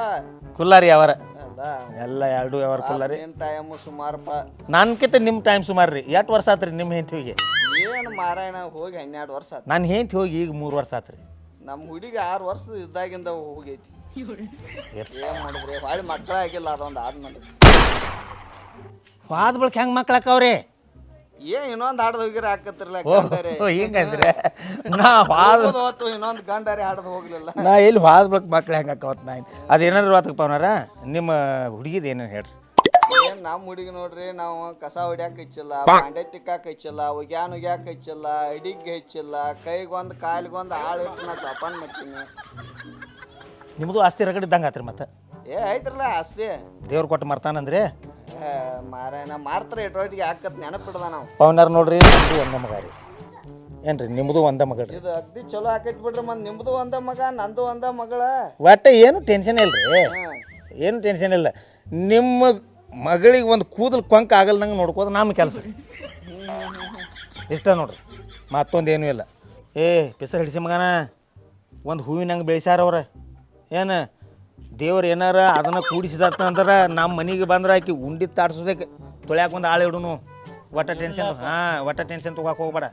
ಕುಲ್ಲಾರಿ ಅವರ ಅಲ್ಲ ಎಲ್ಲ ಎರಡು ಯಾವಾರ ಕುಲ್ಲಾರಿ. ನಿಮ್ಮ ಟೈಮು ಸುಮಾರಪ್ಪ ನನ್ಕಿಂತ ನಿಮ್ಮ ಟೈಮ್ ಸುಮಾರು ರೀ. ಎಷ್ಟು ವರ್ಷ ಆತ್ರಿ ನಿಮ್ಮ ಹೆಂಡತಿಗೆ? ಏನು ಮಾರಾಯಣ ಹೋಗಿ 12 ವರ್ಷ ಆತು. ನನ್ನ ಹೆಂಡತಿ ಹೋಗಿ ಈಗ 3 ವರ್ಷ ಆತ್ರಿ. ನಮ್ಮ ಹುಡುಗಿ 6 ವರ್ಷದ ಇದ್ದಾಗಿಂದ ಹೋಗೈತಿ. ಏನು ಮಾಡಿದ್ರಿ ಹೊಳ್ಳಿ ಮಕ್ಕಳ ಆಗಿಲ್ಲ ಅದೊಂದು ಆದ್ಮೇಲೆ ವಾದ ಬಳಿಕ ಹೆಂಗೆ ಮಕ್ಳಾಕವ್ರಿ? ಇನ್ನೊಂದು ಹಾಡ್ದು ಹೋಗಿರ ಹಾಕತ್ತಿರಲ್ಲ ಹಿಂಗಂದ್ರೆ ನಾ ವಾದ ಹೋತು ಇನ್ನೊಂದು ಗಂಡಾರಿ ಹಾಡ್ದು ಹೋಗ್ಲಿಲ್ಲ. ನಾ ಎಲ್ಲಿ ವಾದ ಬಳಿಕ ಮಕ್ಳು ಹೆಂಗೆ ಹಾಕವತ್ ನಾ ಅದೇನಾರು ವಾತಕ್ಕೆ ಪವನಾರ ನಿಮ್ಮ ಹುಡುಗಿದು ಏನೇನು ಹೇಳ್ರಿ. ಏನು ನಮ್ಮ ಹುಡುಗಿ ನೋಡ್ರಿ ನಾವು ಕಸ ಹೊಡ್ಯಾಕ ಹಚ್ಚಿಲ್ಲ, ಬಾಂಡೆ ತಿಕ್ಕಾಕ ಹಚ್ಚಿಲ್ಲ, ಒಗ್ಯಾಕ ಹಚ್ಚಿಲ್ಲ, ಅಡಿಗೆ ಹಚ್ಚಿಲ್ಲ, ಕೈಗೊಂದು ಕಾಲಿಗೊಂದು ಆಳು ಇಟ್ಟು ನಾ ಜಪಾನ್ ಮಚ್ಚೀನಿ. ನಿಮ್ಮದು ಆಸ್ತಿ ರಗಡ್ ಇದ್ದಂಗೆ ಆತ್ರಿ. ಮತ್ತೆ ಐತ್ರಲ್ಲ ಆಸ್ತಿ ದೇವ್ರು ಕೊಟ್ಟು ಮರ್ತಾನಂದ್ರೆ ಮಾರಾಯಣ ಮಾರ್ತಾರೆ ಎಟೋಟಿಗೆ ಹಾಕತ್ ನೆನಪಿಡ್ದ ನಾವು. ಪವನಾರ ನೋಡ್ರಿ ನಮ್ಮದು ಒಂದ ಮಗ ರೀ ಏನ್ರಿ ನಿಮ್ಮದು ಒಂದ ಮಗ ರೀ. ಇದು ಅಗ್ದಿ ಚಲೋ ಹಾಕೈತಿ ಬಿಡ್ರಿ. ಮತ್ತೆ ನಿಮ್ದು ಒಂದ ಮಗ ನಂದು ಒಂದ ಮಗಳ. ಒಟ್ಟ ಏನು ಟೆನ್ಷನ್ ಇಲ್ರಿ. ಏನು ಟೆನ್ಷನ್ ಇಲ್ಲ. ನಿಮ್ಮ ಮಗಳಿಗೆ ಒಂದು ಕೂದಲು ಕೊಂಕ ಆಗಲ್ದಂಗೆ ನೋಡ್ಕೋದು ನಮ್ಮ ಕೆಲಸ ಇಷ್ಟ ನೋಡ್ರಿ. ಮತ್ತೊಂದೇನೂ ಇಲ್ಲ. ಹೆಸರು ಹಿಡಿಸಿ ಮಗನ ಒಂದು ಹೂವಿನಂಗೆ ಬೆಳೆಸ್ಯಾರ ಅವ್ರ. ಏನು ದೇವ್ರು ಏನಾರ ಅದನ್ನು ಕೂಡಿಸಿದತ್ತಂದ್ರೆ ನಮ್ಮ ಮನೆಗೆ ಬಂದ್ರೆ ಆಕಿ ಉಂಡಿ ತಾಡ್ಸೋದಕ್ಕೆ ತೊಳ್ಯಾಕ ಒಂದು ಆಳು ಇಡುನು. ಒಟ್ಟ ಟೆನ್ಷನ್ ಒಟ್ಟ ಟೆನ್ಷನ್ ತೊಗೊಳಕ್ಕೆ ಹೋಗ್ಬೇಡ.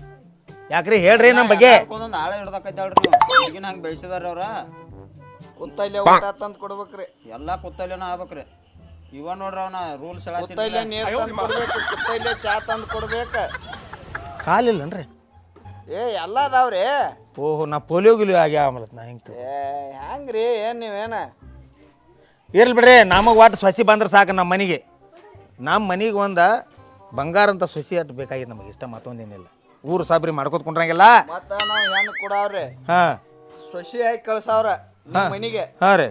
ಯಾಕ್ರಿ ಹೇಳ್ರಿ ನಮ್ಮ ಬಗ್ಗೆ. ಒಂದೊಂದು ಆಳ ಹಿಡ್ದಕ್ಕೈತಾಳ್ರಿ ನೀವು ಹುಡುಗಿನ ಹಂಗೆ ಬೆಳೆಸಿದಾರ ಅವ್ರ. ಕುತ್ತಲ್ಲೇ ಊಟ ತಂದು ಕೊಡ್ಬೇಕ್ರಿ. ಎಲ್ಲ ಕುತ್ತಲ್ಲೇನ ಆಗ್ಬೇಕ್ರಿ. ಇವ ನೋಡ್ರಿ ಅವನ ರೂಲ್ಸ್ ಕುತ್ತಲ್ಲೇ ನೀರು ತಂದು ಕೊಡ್ಬೇಕು, ಕುತ್ತಲ್ಲೇ ಚಾ ತಂದು ಕೊಡ್ಬೇಕು. ಕಾಲಿಲ್ಲನ್ರಿ? ಎಲ್ಲ ಅದಾವ್ರಿ. ಓಹೋ ನಾ ಪೋಲಿಯೋ ಗಿಲಿಯೋ ಆಗ್ಯಾವ ಆಮಲತ್ ನಾ ಹಿಂಗೆ ಹೆಂಗ್ರಿ ಏನು ನೀವೇನ ಇರ್ಲಿ ಬಿಡ್ರಿ. ನಮಗೆ ಒಟ್ಟು ಸೊಸಿ ಬಂದ್ರೆ ಸಾಕು ನಮ್ಮ ಮನೆಗೆ. ನಮ್ಮ ಮನೆಗೆ ಒಂದು ಬಂಗಾರ ಅಂತ ಸೊಸಿ ಅಟ್ಟು ಬೇಕಾಗಿದೆ ನಮಗೆ. ಇಷ್ಟ ಮತ್ತೊಂದೇನಿಲ್ಲ. ಊರು ಸಾಬ್ರಿ ಮಾಡ್ಕೋತ ಕುಂಡ್ರಂಗಿಲ್ಲ. ಮತ್ತು ನಾವು ಹೆಣ್ಣು ಕೊಡವ್ರಿ. ಹಾಂ ಸೊಸಿ ಆಗಿ ಕಳ್ಸವ್ರ ನಿಮ್ಮ ಮನೆಗೆ. ಹಾಂ ರೀ.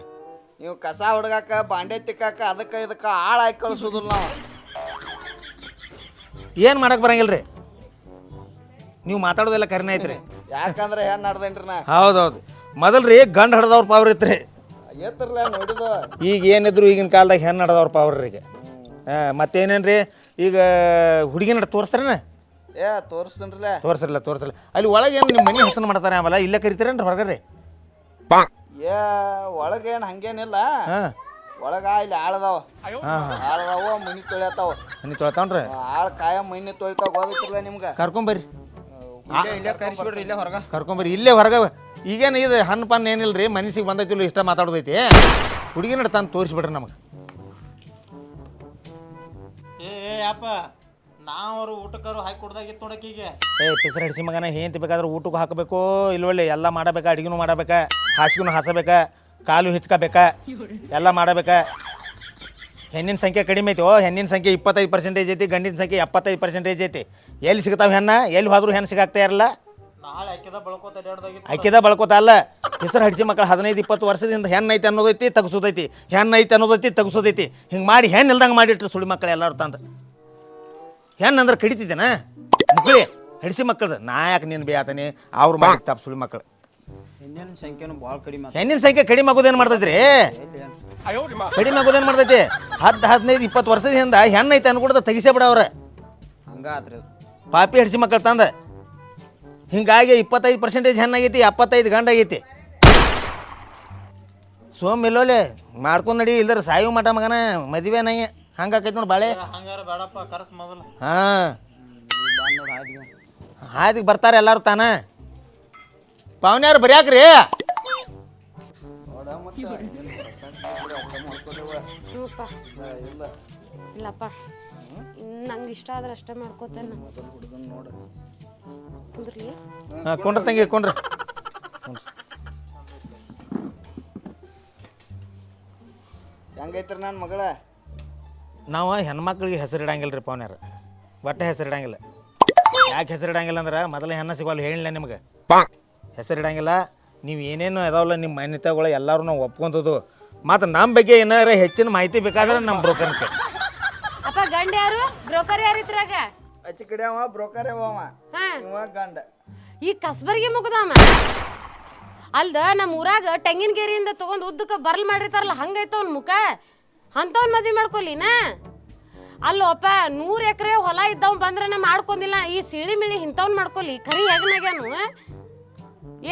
ನೀವು ಕಸ ಹುಡ್ಗಾಕ ಬಾಂಡೆ ತಿಕ್ಕಾಕ ಅದಕ್ಕೆ ಇದಕ್ಕೆ ಆಳು ಹಾಕಿ ಕಳ್ಸೋದಿಲ್ಲ ನಾವು. ಏನು ಮಾಡಕ್ಕೆ ಬರಂಗಿಲ್ಲ ರೀ. ನೀವು ಮಾತಾಡೋದೆಲ್ಲ ಕರೆನೇ ಐತ್ರಿ. ಯಾಕಂದ್ರೆ ಹೆಣ್ಣು ಹಡ್ದೇನ್ರಿ ನಾ. ಹೌದೌದು. ಮೊದಲು ರೀ ಗಂಡು ಹಡ್ದವ್ರ ಪವರ್ ಇತ್ತು. ಎತ್ತರ್ಲ ನೋಡಿದು ಈಗ ಏನಿದ್ರು ಈಗಿನ ಕಾಲದಾಗ ಹೆಣ್ಣು ಹಡ್ದವ್ರ ಪವರ್ ಈಗ. ಮತ್ತೇನೇನು ರೀ ಈಗ ಹುಡುಗಿನ ತೋರಿಸ್ತಾರೇನ? ತೋರಿಸ್ತೀನ್ರಲ್ಲ. ತೋರಿಸಲ್ಲ. ಅಲ್ಲಿ ಒಳಗೆ ಏನು ನಿಮ್ಮ ಮನೆ ಹಸನ ಮಾಡ್ತಾರೆ ಆಮೇಲೆ ಇಲ್ಲ ಕರಿತೀರೇನ್ರಿ ಹೊರಗಡೆ? ಒಳಗೇನು ಹಂಗೇನಿಲ್ಲ. ಹಾಂ ಒಳಗ ಇಲ್ಲಿ ಆಳದಾವ. ಆಳದಾವ ಮನಿ ತೊಳಿತಾವ. ಮನೆ ತೊಳ್ತಾವ್ರಿ. ಆಳ ಕಾಯ ಮನಿ ತೊಳಿತಾವ ಗೊತ್ತಿಲ್ಲ ನಿಮ್ಗೆ. ಕರ್ಕೊಂಬರ್ರಿ. ಇಲ್ಲೇ ಕರಿಸ್ಬಿಡ್ರಿ. ಇಲ್ಲೇ ಹೊರಗ ಕರ್ಕೊಂಬರ್ರಿ. ಇಲ್ಲೇ ಹೊರಗೆ ಈಗೇನು ಇದು ಹಣ್ಣು ಪಣ್ಣು ಏನಿಲ್ಲ ರೀ. ಮನಸ್ಸಿಗೆ ಬಂದೈತಿಲ್ಲ ಇಷ್ಟ ಮಾತಾಡೋದೈತಿ. ಹುಡುಗಿನ ತಂದು ತೋರಿಸ್ಬಿಡ್ರಿ ನಮಗೆ. ಯಪ್ಪ ನಾವ್ರು ಊಟಕ್ಕಾರು ಹಾಕಿ ಕೊಡ್ದಾಗಿತ್ತು ನೋಡಕ್ಕೀಗೆ. ಪಿಸರ್ ಹಿಡಿಸಿ ಮಗನ ಹೆಂತಿ ಬೇಕಾದ್ರೆ ಊಟಕ್ಕೂ ಹಾಕಬೇಕು. ಇಲ್ಲೊಳ್ಳೆ ಎಲ್ಲ ಮಾಡಬೇಕಾ. ಅಡುಗೆನೂ ಮಾಡಬೇಕಾ, ಹಾಸಿಗೆನೂ ಹಾಸಬೇಕಾ, ಕಾಲು ಹಿಚ್ಕೋಬೇಕಾ, ಎಲ್ಲ ಮಾಡಬೇಕಾ. ಹೆಣ್ಣಿನ ಸಂಖ್ಯೆ ಕಡಿಮೆ ಐತಿ. ಹೆಣ್ಣಿನ ಸಂಖ್ಯೆ 25% ಐತಿ, ಗಂಡಿನ ಸಂಖ್ಯೆ 75% ಐತಿ. ಎಲ್ಲಿ ಸಿಗ್ತಾವೆ ಹೆಣ್ಣ? ಎಲ್ಲಿ ಹೋದ್ರೂ ಹೆಣ್ಣು ಸಿಗಾಕ್ತಾ ಇರಲ್ಲ. ನಾಳೆ ಅಕ್ಕಿದ ಬಳಕೋತ ಅಲ್ಲ. ಹೆಸರು ಹಡಿಸಿ ಮಕ್ಕಳು 15-20 ವರ್ಷದಿಂದ ಹೆಣ್ಣು ಐತಿ ಅನ್ನೋದೈತಿ ತೆಗ್ಸೋದೈತಿ, ಹೆಣ್ಣು ಐತಿ ಅನ್ನೋದೈತಿ ತೆಗ್ಸೋದೈತಿ. ಹಿಂಗೆ ಮಾಡಿ ಹೆಣ್ಣು ಇಲ್ದಂಗೆ ಮಾಡಿಟ್ರು ಸುಳಿ ಮಕ್ಕಳು ಎಲ್ಲರೂ ತಂದು. ಹೆಣ್ಣು ಅಂದ್ರೆ ಕಡಿತಿದ್ದೇನ ಮಕ್ಕಳೇ? ಹಡಿಸಿ ಮಕ್ಕಳ್ದು ನಾ ಯಾಕೆ ನೀನು ಬೇತಾನೆ ಅವ್ರು ಮಾಡಿ ತಪ್ಪು ಸುಳಿ ಮಕ್ಕಳು. ಹೆಣ್ಣಿನ ಸಂಖ್ಯೆನೂ ಭಾಳ ಕಡಿಮೆ. ಹೆಣ್ಣಿನ ಸಂಖ್ಯೆ ಕಡಿಮೆ ಆಗೋದೇನು ಮಾಡ್ತೈತಿ ರೀ? ಕಡಿಮೆ ಆಗೋದೇನು ಮಾಡ್ತೈತಿ? 10-15-20 ವರ್ಷದಿಂದ ಹೆಣ್ಣು ಐತೆ ಅನ್ಕೊಡ್ದ ತೆಗಿಸೇ ಬಿಡವ್ರ. ಹಂಗಾತ್ರಿ ಪಾಪಿ ಹಡಿಸಿ ಮಕ್ಕಳು ತಂದ. ಹಿಂಗಾಗಿ 25% ಹೆಣ್ಣಾಗೈತಿ, 75 ಗಂಡಾಗೈತಿ. ಸೋಮಿಲ್ಲೋಲೆ ಮಾಡ್ಕೊಂಡು ನಡಿ. ಇಲ್ದಾರ ಸಾಯು ಮಠ ಮಗನ ಮದುವೆ ನೈ ಹಂಗಾಕೈತಿ ನೋಡಿ ಬಾಳೆ. ಹಂಗಾರ ಬೇಡಪ್ಪ ಕರ್ಸ್ ಮೊದಲು. ಹಾಂ ಹಾದಿಗೆ ಬರ್ತಾರೆ ಎಲ್ಲರೂ ತಾನ. ಪಾವನ್ಯಾರು ಬರ್ಯಾಕ್ರಿ. ನೋಡ ಮತ್ತೆ ಹ್ಞೂಪ್ಪ ಇಲ್ಲಪ್ಪ ನಂಗೆ ಇಷ್ಟ ಆದ್ರೆ ಅಷ್ಟೇ ಮಾಡ್ಕೋತೇನೆ. ನೋಡ ಕುಂದ್ರಲಿ. ಹಾಂ ಕೊಂಡ್ರ ತಂಗಿ ಕೊಂಡ್ರಿ. ಹೆಂಗೈತ್ರಿ ನನ್ನ ಮಗಳ? ನಾವು ಹೆಣ್ಮಕ್ಳಿಗೆ ಹೆಸರು ಇಡಂಗಿಲ್ಲ ರೀ ಪಾವನ್ಯಾರ, ಒಟ್ಟೆ ಹೆಸರು ಇಡಂಗಿಲ್ಲ. ಯಾಕೆ ಹೆಸರು ಇಡಂಗಿಲ್ಲ ಅಂದ್ರೆ ಮೊದಲೇ ಹೆಣ್ಣು ಸಿಗೋಲ್ಲ ಹೇಳಿಲ್ಲ ನಿಮ್ಗೆ. ಹೆಸರು ಇಡಂಗಿಲ್ಲ. ನೀವು ಏನೇನು ಅದಾವಲ್ಲ ನಿಮ್ಮ ಮಾನ್ಯತೆಗಳು ಎಲ್ಲರೂ ನಾವು ಒಪ್ಕೊಂತದ್ದು. ಮತ್ತು ನಮ್ಮ ಬಗ್ಗೆ ಏನಾರ ಹೆಚ್ಚಿನ ಮಾಹಿತಿ ಬೇಕಾದ್ರೆ ನಮ್ಮ ಬ್ರೋಕರ್ಗೆ. ಅಪ್ಪ ಗಂಡ ಯಾರು? ಬ್ರೋಕರ್ ಯಾರು ಇದ್ರಾಗ? ಅಚ್ಚ ಕಡೆ ಅವ ಬ್ರೋಕರ್ ಅವ, ಇವ ಗಂಡ. ಈ ಕಸ್ಬರ್ಗಿ ಮುಗ್ದಾಮ ಅಲ್ದ ನಮ್ಮ ಊರಾಗ ತೆಂಗಿನಗೇರಿಯಿಂದ ತಗೊಂಡ್ ಉದ್ದಕ್ಕೆ ಬರ್ಲ್ ಮಾಡಿರ್ತಾರಲ್ಲ ಹಂಗೈತ ಅವ್ನ ಮುಖ. ಅಂಥವ್ನ ಮದ್ವೆ ಮಾಡ್ಕೊಲಿನ? ಅಲ್ಲೋಪ್ಪ 100 ಎಕರೆ ಹೊಲ ಇದ್ದವ್ ಬಂದ್ರೆ ಮಾಡ್ಕೊಂಡಿಲ್ಲ. ಈ ಸಿಳಿ ಮಿಳಿ ಇಂಥವ್ನ ಮಾಡ್ಕೊಲಿ ಕರಿ ಹೆಗ್ನಾಗ್ಯಾನು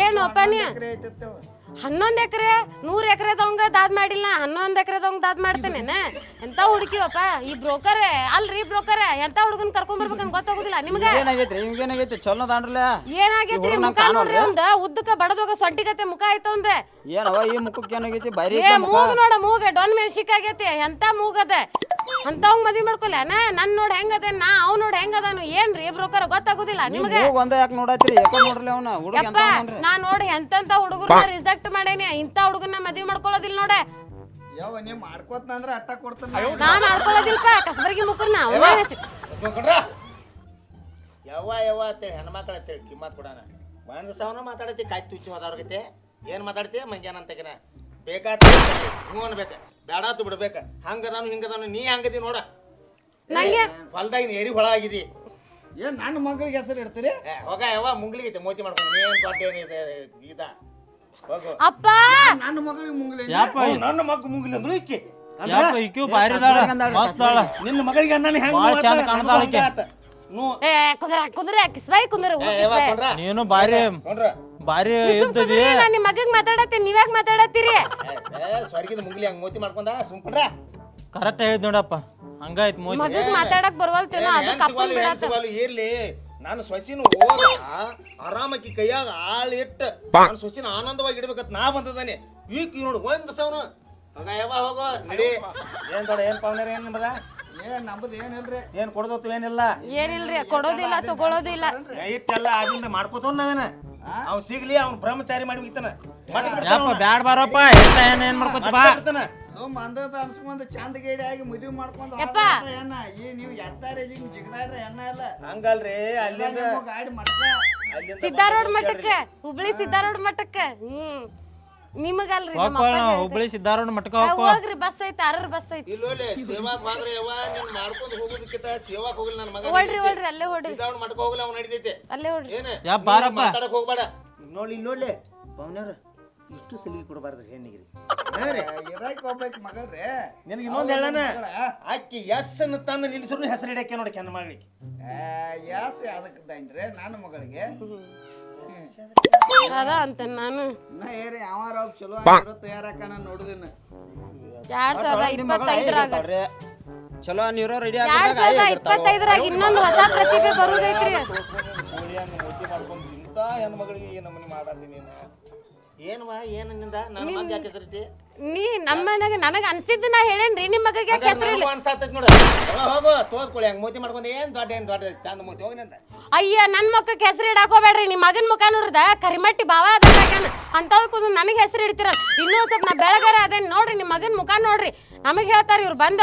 ಏನೋಪ್ಪ ನೀ? 11 ಎಕರೆ 100 ಎಕರೆದವಂಗ ದಾದ್ ಮಾಡಿಲ್ಲ, 11 ಎಕರೆದವಂಗ ದಾದ್ ಮಾಡ್ತೇನೆ. ಎಂತ ಹುಡುಕಿವಪ್ಪ ಈ ಬ್ರೋಕರ್. ಅಲ್ರಿ ಬ್ರೋಕರ್, ಎಂತ ಹುಡುಗನ್ ಕರ್ಕೊಂಡ್ ಬರ್ಬೇಕಂತ ಗೊತ್ತಾಗುದಿಲ್ಲ ನಿಮ್ಗೆ? ಏನಾಗೈತ್ರಿ ನಿಮ್ಗೇನಾಗೈತಿ? ಚಲೋ ದಾಂಡ್ರಲ್ಲ ಏನಾಗೈತ್ರಿ? ಮುಖ ನೋಡ್ರಿ ಒಂದ ಉದ್ದಕ್ಕ ಬಡದೋಗ ಸೊಂಟಿಗತ್ತೆ ಮುಖ ಐತವಂದ. ಏನವ ಈ ಮುಖಕ್ಕೆ ಏನಾಗೈತಿ? ಬೈರಿ ಮೂಗ್ ನೋಡ, ಮೂಗ ಡೊನ್ ಮೆಣಸಿಕಾಗೈತಿ. ಎಂತ ಮೂಗದ ಅಂತವಂಗ ಮದ್ವಿ ಮಾಡ್ಕೊಲ್ಯಾನ? ನನ್ ನೋಡ್ ಹೆಂಗದ, ಅವ್ ನೋಡ್ ಹೆಂಗದಾನು? ಏನ್ರಿ ಬ್ರೋಕರ್ ಗೊತ್ತಾಗುದಿಲ್ಲ ನಿಮ್ಗೆ? ಒಂದ ಯಾಕೆ ನೋಡತ್ರಿ? ಯಾಕ ನೋಡ್ರಿ ಅವನ ಹುಡುಗ ಯಪ್ಪ ನಾ ನೋಡಿ ಎಂತೆಂತ ಹುಡುಗರ್ನ ರಿಜೆಕ್ಟ್ ಮಾಡೇನಿ. ಇಂತ ಹುಡುಗನ್ನ ಮದ್ವಿ ಮಾಡ್ಕೊಳ್ಳೋದಿಲ್ಲ ನೋಡೆ. ಯಾವ ನೀ ಮಾಡ್ಕೋತ ಅಂದ್ರ ಅಟ್ಟ ಕೊಡ್ತಾನ. ನಾ ಮಾಡ್ಕೊಳ್ಳೋದಿಲ್ಪ ಕಸ್ಬರ್ಗಿ ಮುಖರ್ನ. ಯವ್ವ ಅಂತೇಳಿ ಹೆಣ್ಮಕ್ಳು ಅಂತೇಳಿ ಕಿಮ್ಮತ್ ಕೊಡೋಣ. ಒಂದು ಸಾವಿರ ಮಾತಾಡತಿ ಕಾಯ್ತು ತುಚ್ಚಿ ಹೋದವ್ರಿಗೆ ಏನು ಮಾತಾಡ್ತಿ ಮಂಗ್ಯಾನಂತಕಿನ ಬೇಕಾತ ಹ್ಞೂ ಅನ್ಬೇಕು, ಬೇಡಾತು ಬಿಡ್ಬೇಕು. ಹಂಗದಾನು ಹಿಂಗದಾನು. ನೀ ಹಂಗದಿ ನೋಡ, ನಂಗೆ ಹೊಲ್ದಾಗ ಏರಿ ಹೊಳ ಆಗಿದಿ. ಏನ್ ನನ್ನ ಮಗಳಿಗೆ ಹೆಸರು ಇಡ್ತೀರಿ? ಹೋಗ ಯವ್ವ ಮುಂಗ್ಲಿಗೈತೆ ಮೋತಿ ಮಾಡ್ಕೊಂಡು ನೀ ಏನು ದೊಡ್ಡ ಏನಿದೆ ಗೀತ ಹೋಗು. ಅಪ್ಪ ನನ್ನ ಮಗಳಿಗೆ ಮುಂಗ್ಲಿ ನನ್ನ ಮಗ ಮುಂಗ್ಲಿ ಅಂದ್ರು ಇಕ್ಕಿ ನಿನ್ನ ಮಗಳಿಗೆ ಅಣ್ಣ ಕುಂದ್ರ ಕಿಸ್ಬಾಯಿ ಕುಂದ್ರ ನೀನು ಬಾರಿ ಬಾರಿ ನಾ ನಿಮ್ ಮಗಗ್ ಮಾತಾಡತ್ತೀನಿ, ನೀವ್ಯಾಕ ಮಾತಾಡತ್ತೀರಿ? ಸ್ವರ್ಗಿದ ಮುಂಗ್ಲಿ ಹಂಗ ಮೋತಿ ಮಾಡ್ಕೊಂಡ ಸುಮ್ಕೊಂಡ್ರ ಕರೆಕ್ಟ್ ಹೇಳಿದ್ ನೋಡಪ್ಪ. ಹಂಗಾಯ್ತು ಮೋದಿ. ಮಗಗ್ ಮಾತಾಡಕ್ ಬರವಲ್ತೇನೋ ಅದು ಕಪ್ಪನ್ ಬಿಡಾತ. ಇರ್ಲಿ ನಾನು ಸೊಸಿನ ಹೋದ ಆರಾಮಕ್ಕಿ ಕೈಯಾಗ ಆಳ್ ಇಟ್ಟು ನಾನು ಸೊಸಿನ ಆನಂದವಾಗಿ ಇಡ್ಬೇಕಂತ ನಾ ಬಂದದಾನೆ. ಈಗ ನೋಡು 1,000 ಹೋಗ ಯಾವ ಹೋಗೋ ನಡಿ. ಏನ್ ದೊಡ್ಡ ಏನ್ ಪಾವನೇರ ಏನ್ ನಿಮ್ಮದ? ಏನ್ ನಮ್ಮದು ಏನಿಲ್ರಿ. ಏನ್ ಕೊಡೋದು ಏನಿಲ್ಲ? ಏನಿಲ್ರಿ, ಕೊಡೋದಿಲ್ಲ ತಗೊಳೋದಿಲ್ಲ. ಇಟ್ಟೆಲ್ಲ ಆಗಿಂದ ಮಾಡ್ಕೋತ ನಾವೇನ ಅವ್ ಸಿಗ್ಲಿ ಅವ್ನ ಬ್ರಹ್ಮಚಾರಿ ಮಾಡಿ ಹೋಗ್ತಾನ. ಬ್ಯಾಡ ಬಾರಪ್ಪ, ಏನ್ ಮಾಡ್ಕೊತ ಬಾ. ಸುಮ್ ಅಂದದ ಅನ್ಸ್ಕೊಂಡ್ ಚಂದ ಗೇಡಿ ಆಗಿ ಮದ್ವಿ ಮಾಡ್ಕೊಂಡ್ ಎಣ್ಣ. ಈ ನೀವು ಎತ್ತಾರ ಜಿಗದಾಡ್ರ ಎಣ್ಣ ಎಲ್ಲ ಹಂಗಲ್ರಿ. ಅಲ್ಲಿ ಗಾಡಿ ಮಟ್ಕ ಸಿದ್ದಾರೋಡ್ ಮಠಕ್ಕ, ಹುಬ್ಳಿ ಸಿದ್ದಾರೋಡ್ ಮಠಕ್ಕ. ನಿಮಗಲ್ರಿ ಹುಬ್ಳಿ ಸಿದ್ದಾರೋಡ್ ಮಟ್ಕ ಹೋಗ್ರಿ, ಬಸ್ ಐತಿ, 6 ಬಸ್ ಐತಿ. ಇಲ್ಲೋಲೆ ಸೇವಾಕ್ ಹೋಗ್ರಿ ಯವ್ವ. ನೀನ್ ಮಾಡ್ಕೊಂಡು ಹೋಗೋದಕ್ಕಿಂತ ಸೇವಾಕ್ ಹೋಗ್ಲಿ. ನನ್ನ ಮಗ ಹೊಡ್ರಿ ಅಲ್ಲೇ ಹೊಡ್ರಿ, ಸಿದ್ದಾರೋಡ್ ಮಟ್ಕ ಹೋಗ್ಲಿ, ಅವ್ನು ನಡಿತೈತೆ. ಅಲ್ಲೇ ಹೊಡ್ರಿ. ಏನ ಬಾರಪ್ಪ ಮಾತಾಡಕ್ ಹೋಗ್ಬೇಡ. ನೋಡಿ ಇಲ್ಲೋಲೆ ಪವನ್ಯಾರ ಇಷ್ಟು ಸಲಿಗೆ ಕೊಡಬಾರ್ದ್ರಿ ಹೆಣ್ಣಿಗ್ರಿ. ಇರಾಕ್ ಹೋಗ್ಬೇಕು ಮಗಳ್ರಿ. ನಿನಗೆ ಇನ್ನೊಂದು ಹೇಳಣ, ಆಕಿ ಎಸ್ ಅನ್ನ ತಂದು ನಿಲ್ಸರು ಹೆಸರು ಇಡಕ್ಕೆ ನೋಡಿ ಹೆಣ್ಣು ಮಾಡ್ಲಿಕ್ಕೆ. ಯಾಸ್ ಅದಕ್ಕಿದ್ದಾನ್ರಿ ನನ್ನ ಮಗಳಿಗೆ. ಅದ ಅಂತ ನಾನು ನಾ ಏರಿ ಯಾವಾರ ಚಲೋ ಆಗಿರೋ ತಯಾರಾಕ ನಾನು ನೋಡುದಿನ. 2025ರಾಗ ಚಲೋ ನೀರೋ ರೆಡಿ 2025ರಾಗ ಇನ್ನೊಂದು ಹೊಸ ಪ್ರತಿಭೆ ಬರುದೈತ್ರಿ. ಇಂಥ ಹೆಣ್ಣು ಮಗಳಿಗೆ ಈ ನಮ್ಮನೆ ಮಾಡಾತೀನಿ. ಏನವಾ ಏನಿಂದ ನನ್ನ ಮಗ ಯಾಕೆ ಹೆಸರಿಟ್ಟಿ? ನೀ ನಮ್ಮ ಮನೆಗೆ ನನಗೆ ಅನ್ಸಿದ್ದು ನಾ ಹೇಳೇನ್ರಿ. ನಿಮ್ಮ ಮಗಗೆ ಯಾಕೆ ಹೆಸರಿಲ್ಲ? ಅನ್ಸಾತೈತಿ ನೋಡ. ಹೋಗು ತೋದ್ಕೊಳ್ಳಿ ಹಂಗ ಮೋತಿ ಮಾಡ್ಕೊಂಡು ಏನ್ ದೊಡ್ಡ ಚಂದ ಮೋತಿ ಹೋಗಿ ಅಂತ. ಅಯ್ಯ ನನ್ನ ಮಕ್ಕಕ್ಕೆ ಹೆಸರು ಇಡಾಕೋಬೇಡ್ರಿ. ನಿಮ್ಮ ಮಗನ ಮುಖ ನೋಡ್ರದ ಕರಿಮಟ್ಟಿ ಬಾವ ಅದಾಗ್ಯಾನ ಅಂತವ್ ನನಗೆ ಹೆಸರು ಇಡ್ತಿರಲ್ಲ. ಇನ್ನೂ ಸ್ವಲ್ಪ ನಾ ಬೆಳಗಾರ ಅದೇನ್ ನೋಡ್ರಿ, ನಿಮ್ಮ ಮಗನ ಮುಖ ನೋಡ್ರಿ. ನಮಗೆ ಹೇಳ್ತಾರ ಇವ್ರು ಬಂದ.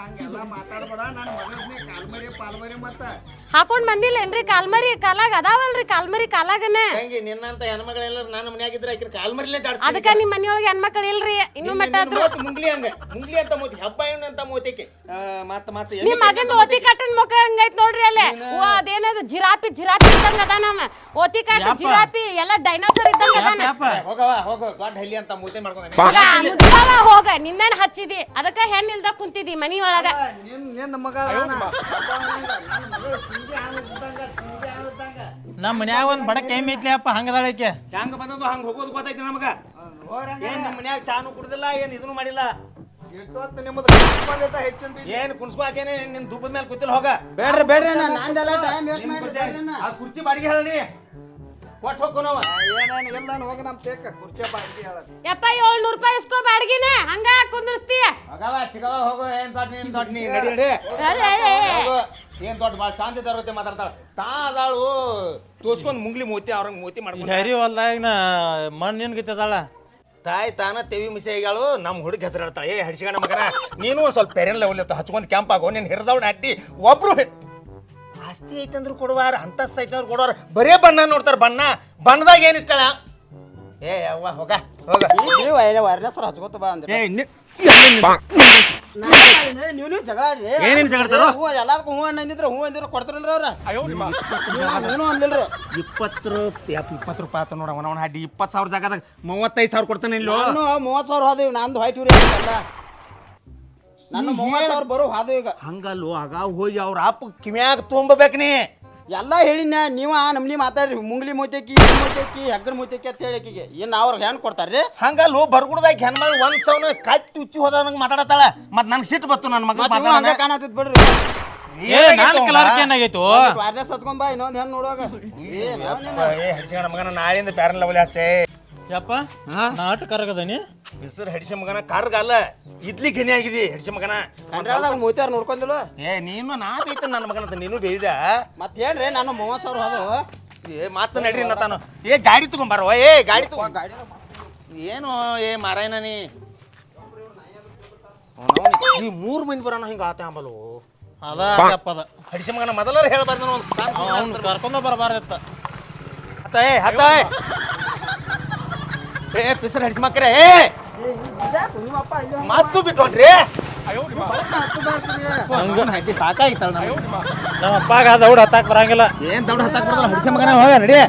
ಹಂಗೆಲ್ಲ ಮಾತಾಡ್ಬೇಡ. ನನ್ನ ಮಗನೇ ಕಾಲ್ಮರಿ ಪಾಲ್ಮರಿ ಮತ್ತ ಹಾಕೊಂಡ್ ಬಂದಿಲ್ಲೇನ್ರಿ ಕಾಲ್ಮರಿ? ಕಾಲಾಗ ಅದಾವಲ್ರಿ ಕಾಲ್ಮರಿ ಕಾಲಾಗನೆ. ಹೆಂಗೆ ನಿನ್ನಂತ ಹೆಣ್ಮಗಳೆಲ್ಲರೂ ನನ್ನ ಮನ್ಯಾಗಿದ್ರೆ ಆಕಿರ ಕಾಲ್ಮರಿಲೇ ಜಾಡ್ಸಿ. ಅದಕ್ಕ ನಿಮ್ಮ ಮನೆಯೊಳಗೆ ಹೆಣ್ಮಕ್ಳು ಇಲ್ರಿ ಇನ್ನೂ ಮಟ್ಟ ಮುಂಗ್ಲಿ ಹಂಗ ಮುಂಗ್ಲಿ ಅಂತ ಮೋತಿ ಹಬ್ಬ ಏನು ಅಂತ ಮೋತಿಕೆ ಮತ್ತೆ ನಿಮ್ಮ ಮಗಂದು ಓತಿ ಕಟ್ಟನ್ ಮುಖ ಹಂಗೈತ್ ನೋಡ್ರಿ. ಅಲ್ಲೇ ಅದೇನದ ಜಿರಾಪಿ ಇದ್ದಂಗ ಅದಾನ. ಓತಿ ಕಟ್ಟ ಜಿರಾಪಿ ಎಲ್ಲ ಡೈನೋಸರ್ ಇದ್ದಂಗ ಅದಾನ. ಹೋಗ ದೊಡ್ಡ ಹಲ್ಲಿ ಅಂತ ಮೂತೆ ಮಾಡ್ಕೊಂಡ ಹೋಗ ನಿನ್ನೇನ್ ಹಚ್ಚಿದಿ? ಅದಕ್ಕ ಹೆಣ್ಣಿಲ್ದ ಕುಂತಿದಿ ಮನಿ ಒಳಗ. ನಿನ್ನ ಮಗ ನಮ್ಮ ಮನ್ಯಾಗ ಒಂದ್ ಬಡ ಕೈ ಐತ್ಲಿ ಅಪ್ಪ. ಹಂಗದಾಳಕ್ಕೆ ಹೆಂಗ ಬಂದದು ಹಂಗ ಹೋಗೋದು ಗೊತ್ತೈತಿ ನಮಗ. ಏನ್ ನಮ್ಮ ಮನ್ಯಾಗ ಚಾನು ಕುಡ್ದಿಲ್ಲ, ಏನ್ ಇದನ್ನು ಮಾಡಿಲ್ಲ. ಏನು ಕುಣಿಸ್ಬಾಕೇನೆ ನಿನ್ನ ದುಬ್ಬದ ಮೇಲೆ ಕೂತಿಲ್ಲ ಹೋಗ ಬೇಡ್ರಿ ನಂದೆಲ್ಲ ಟೈಮ್ ವೇಸ್ಟ್ ಮಾಡಿ ಆ ಕುರ್ಚಿ ಬಾಡಿಗೆ ಹೇಳಿ ಕೊಟ್ಟು ಹೋಗು ನಾವು ಎಲ್ಲ ಹೋಗಿ ನಮ್ಮ ತೇಕ ಕುರ್ಚಿ ಬಾಡಿಗೆ ಹೇಳ ಯಪ್ಪ 700 ರೂಪಾಯಿ ಇಸ್ಕೋ ಬಾಡ್ಗಿನ ಹಂಗ ಕುಂದಿರ್ಸ್ತೀಯ ಹೋಗವ ಚಿಗವ ಹೋಗು ಏನ್ ದೊಡ್ಡ ನೀ ನಡಿ ನಡಿ ಹೋಗು. ಏನ್ ದೊಡ್ಡ ಭಾಳ ಶಾಂತಿ ತರತ್ತೆ ಮಾತಾಡ್ತಾಳ ತಾ ಅದಾಳು ತೋರ್ಸ್ಕೊಂಡ್ ಮುಂಗ್ಲಿ ಮೂತಿ ಅವ್ರಂಗ್ ಮೂತಿ ಮಾಡ್ಕೊಂಡು ಹರಿ ಹೊಲ್ದಾಗ ನಾ ಮಣ್ಣಿನ ಗೀತದಾಳ ತಾಯಿ ತಾನ ತೆವಿ ಮಿಸಿ ಆಗ್ಯಾಳು ನಮ್ಮ ಹುಡುಗ ಹೆಸರು ಹೇಳ್ತಾಳೆ ಏ ಹಡಿಸಿಗಣ ಮಗನ ನೀನು ಒಂದ್ ಸ್ವಲ್ಪ ಪೆರೆನ್ ಲೆವೆಲ್ ಹಚ್ಕೊಂಡ್ ಕ್ಯಾಂಪ್ ಆಗೋ ನೀನು ಹಿರಿದವ್ನ ಅಡ್ಡಿ ಒಬ್ರು ಆಸ್ತಿ ಐತಂದ್ರು ಕೊಡುವಾರ ಅಂತಸ್ತು ಐತಂದ್ರು ಕೊಡುವಾರ ಬರೇ ಬಣ್ಣ ನೋಡ್ತಾರ ಬಣ್ಣದಾಗ ಏನಿಟ್ಟಾಳ ಏ ಅವ್ವ ಹೋಗ ನೀವು ವೈರ್ಲೆಸ್ ಹಚ್ಕೋತ ಬಾ ಅಂದ್ರೆ ಏ ನೀವು ಜಗಳ ಆಡ್ರಿ ಏನೇನ್ ಜಗಳತಾರೋ ಹೂ ಎಲ್ಲದಕ್ಕೂ ಹೂ ಅಂದಿದ್ರೆ ಹೂ ಅಂದಿದ್ರೆ ಕೊಡ್ತಾರಲ್ರಿ ಅವ್ರ ನೀನು ಅನ್ಲಿಲ್ರಿ 20 ರೂಪಾಯಿ ಆತ ನೋಡ ಅವನ ಅಡ್ಡಿ 20,000 ಜಾಗದಾಗ 35,000 ಕೊಡ್ತಾನೆ ಇಲ್ಲೋ ನಾನು 30,000 ಹೋದ ನಂದು ವೈಟ್ ಇವ್ರಿ ಅಲ್ಲ ನಾನು 30,000 ಬರೋ ಹಾದು ಈಗ ಹಂಗಲ್ಲು ಆಗ ಹೋಗಿ ಅವ್ರ ಅಪ್ಪ ಕಿವ್ಯಾಗ ತುಂಬಬೇಕು ನೀ ಎಲ್ಲ ಹೇಳಿನ ನೀವ ನಮ್ನಿ ಮಾತಾಡ್ರಿ ಮುಂಗ್ಲಿ ಮೊತ್ತೇಕಿ ಹೆಗ್ಗಣ ಮೊತ್ತೇಕಿ ಅಂತ ಹೇಳಿಕಿಗೆ ಏನ್ ಅವ್ರಿಗೆ ಹೆಣ್ ಕೊಡ್ತಾರ್ರಿ ಹಂಗಲ್ಲು ಬರ್ಗುಡ್ದಾಗ ಹೆಣ್ಮಗಳು 1,000 ಕತ್ತಿ ಉಚ್ಚಿ ಹೋದಂಗ ಮಾತಾಡತ್ತಾಳ ಮತ್ ನನ್ಗೆ ಸಿಟ್ಟು ಬತ್ತು ನನ್ನ ಮಗ ಹಂಗ ಕಾಣತಿದ್ ಬಿಡ್ರಿ ನಾನು ಕಲರ್ಕ್ ಏನಾಗೈತು ವೈರ್ಲೆಸ್ ಹಚ್ಕೊಂಡ್ ಬಾ ಇನ್ನೊಂದ್ ಹೆಣ್ ನೋಡುವಾಗ ಹಡಿಸಿಗಣ ಮಗನ ನಾಳೆಯಿಂದ ಪ್ಯಾರನ್ ಲೆವೆಲ್ ಹಚ್ಚೆ ಯಪ್ಪ ನಾಟ ಕರಗದನಿ ಬಿಸರ್ ಹಡಿಸಿ ಮಗನ ಕಾರ್ಗಲ್ಲ ಇದ್ಲಿ ಘನಿ ಆಗಿದೆ ಹಡಿಸಿ ಮಗನ ಕಂಡ್ರಾದಾಗ ಮೂತಿಯಾರ ನೋಡ್ಕೊಂಡಿಲ್ಲ ಏ ನೀನು ನಾ ಬೇಯ್ತ ನನ್ನ ಮಗನ ನೀನು ಬೇಯ್ದ ಮತ್ ಹೇಳ್ರಿ ನಾನು 30,000 ಹೋದ ಏ ಮಾತು ನಡ್ರಿ ನಾನು ಏ ಗಾಡಿ ತಗೊಂಬಾರೋ ಏ ಗಾಡಿ ತಗೊಂಡ್ ಗಾಡಿ ಏನು ಏ ಮಾರಾಯನ ನೀ ಈ 3 ಮಂದಿ ಬರೋಣ ಹಿಂಗ ಆತ ಅಂಬಲು ಅದ ಹಡಿಸಿ ಮಗನ ಮೊದಲರ ಹೇಳ್ಬಾರ್ದು ಅವ್ನು ಕರ್ಕೊಂಡ ಬರಬಾರ್ದತ್ತ ಹತ್ತ ಏ ಹತ್ತ ಏ ಪಿಸರ್ ಹಡಿಸಿ ಮಕ್ಕರೆ ಏ ನಿಮ್ಮಪ್ಪ ಇಲ್ಲಿ ಮಾತು ಬಿಟ್ಟೋನ್ರಿ ಹಟ್ಟಿ ಸಾಕಾಗಿತ್ತಲ್ಲ ನಮ್ಮ ಅಪ್ಪಾಗ ದೌಡ್ ಹತ್ತಾಕ್ ಬರಂಗಿಲ್ಲ ಏನ್ ದೌಡ ಹತ್ತಾಕ್ ಬರ್ತಲ್ಲ ಹಡಿಸಿ ಮಗನ ಹೋಗ ನಡಿ